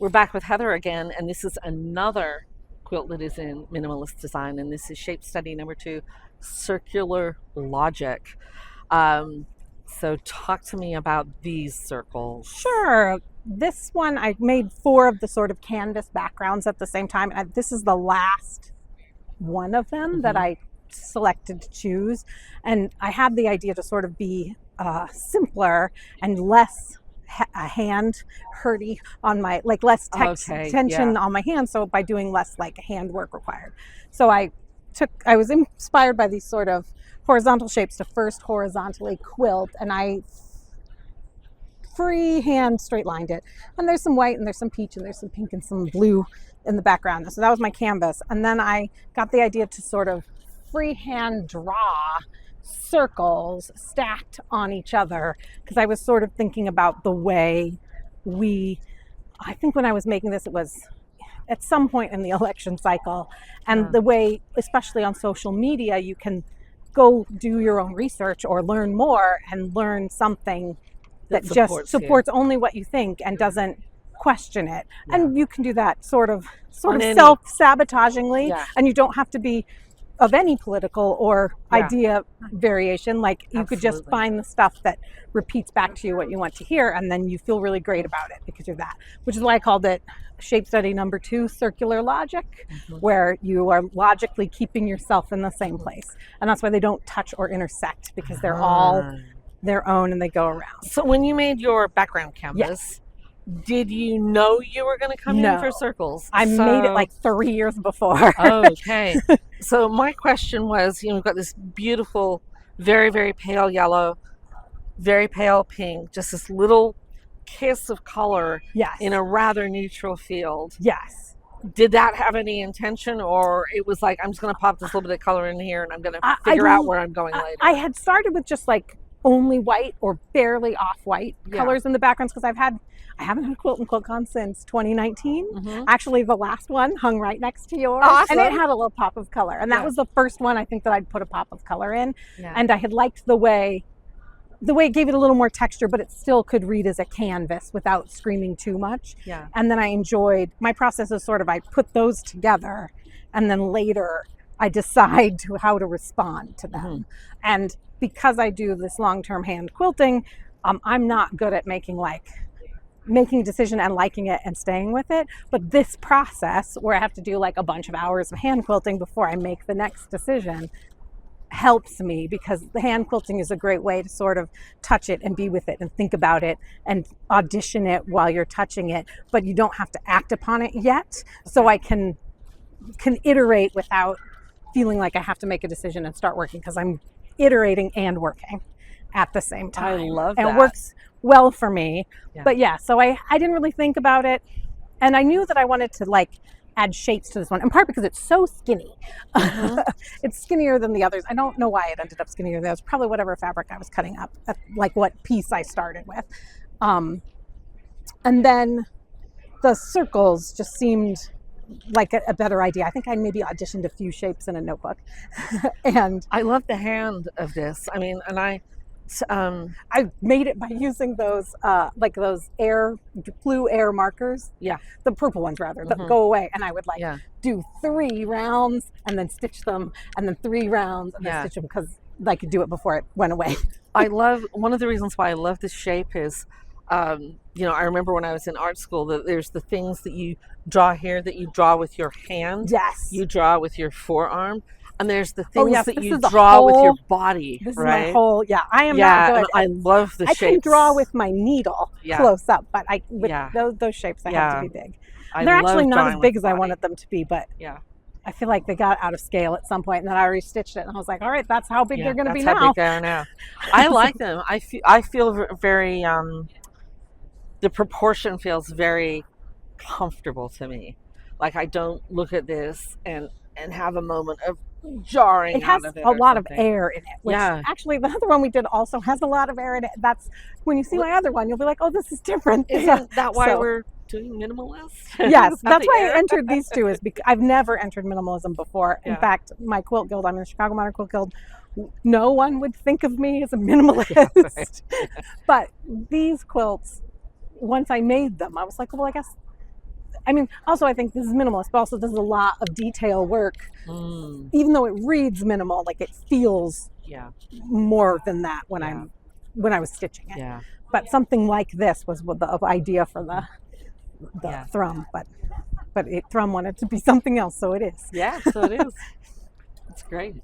We're back with Heather again, and this is another quilt that is in minimalist design, and this is shape study number 2, circular logic. So talk to me about these circles. Sure. This one, I made 4 of the sort of canvas backgrounds at the same time. And this is the last one of them that I selected to choose. And I had the idea to sort of be simpler and less hand hurty on my, like less tension on my hands. So by doing less like hand work required. So I was inspired by these sort of horizontal shapes to first horizontally quilt, and I freehand straight lined it. And there's some white and there's some peach and there's some pink and some blue in the background. So that was my canvas. And then I got the idea to sort of freehand draw circles stacked on each other, because I was sort of thinking about the way I think when I was making this, it was at some point in the election cycle, and the way, especially on social media, you can go do your own research or learn more and learn something that just supports only what you think and doesn't question it. And you can do that sort of self-sabotagingly, and you don't have to be of any political or idea variation. Like you could just find the stuff that repeats back to you what you want to hear, and then you feel really great about it because you're that, which is why I called it shape study number 2, circular logic, where you are logically keeping yourself in the same place. And that's why they don't touch or intersect, because they're all their own and they go around. So when you made your background canvas, did you know you were going to come in for circles? I made it like 3 years before. Okay. So my question was, we've got this beautiful, very, very pale yellow, very pale pink, just this little kiss of color in a rather neutral field. Yes. Did that have any intention, or it was like, I'm just going to pop this little bit of color in here and I'm going to figure out where I'm going later? I had started with just like only white or barely off-white colors in the backgrounds, because I haven't had a quilt in QuiltCon since 2019. Actually, the last one hung right next to yours. Awesome. And it had a little pop of color. And that was the first one I think that I'd put a pop of color in. And I had liked the way it gave it a little more texture, but it still could read as a canvas without screaming too much. And then I enjoyed, my process is sort of, I put those together and then later I decide how to respond to them. And because I do this long-term hand quilting, I'm not good at making a decision and liking it and staying with it. But this process where I have to do like a bunch of hours of hand quilting before I make the next decision helps me, because the hand quilting is a great way to sort of touch it and be with it and think about it and audition it while you're touching it, but you don't have to act upon it yet. So I can iterate without feeling like I have to make a decision and start working, because I'm iterating and working at the same time. I love that. And it works well for me. But so I didn't really think about it, and I knew that I wanted to like add shapes to this one, in part because it's so skinny. It's skinnier than the others. I don't know why it ended up skinnier. That was probably whatever fabric I was cutting up, like what piece I started with. And then the circles just seemed like a better idea. I think I maybe auditioned a few shapes in a notebook. And I love the hand of this. I mean, and I made it by using those like those blue air markers, the purple ones rather, that go away, and I would do 3 rounds and then stitch them, and then 3 rounds and then stitch them, because I could do it before it went away. I love, one of the reasons why I love this shape is I remember when I was in art school that there's the things that you draw here that you draw with your hand, you draw with your forearm, and there's the things that you draw with your body. This is my whole, I am not good. I love the shapes. I can draw with my needle close up, but those shapes I have to be big. They're actually not as big as I wanted them to be, but I feel like they got out of scale at some point, and then I restitched it, and I was like, all right, that's how big they're going to be now. That's how big they are now. I like them. I feel very, the proportion feels very comfortable to me. Like I don't look at this and have a moment of jarring. It has out of it a lot something. of air in it, which actually the other one we did also has a lot of air in it. That's when you see my other one, you'll be like, oh, this is different. Isn't that why we're doing minimalist? Yes, that's why I entered these two, is because I've never entered minimalism before. In fact, my quilt guild, I'm in the Chicago Modern Quilt Guild, no one would think of me as a minimalist. But these quilts, once I made them, I was like, well, I guess I mean, also I think this is minimalist, but also does a lot of detail work. Even though it reads minimal, like it feels more than that when I was stitching it. Yeah. But something like this was the idea for the thrum, but thrum wanted to be something else, so it is. Yeah, so it is. It's great.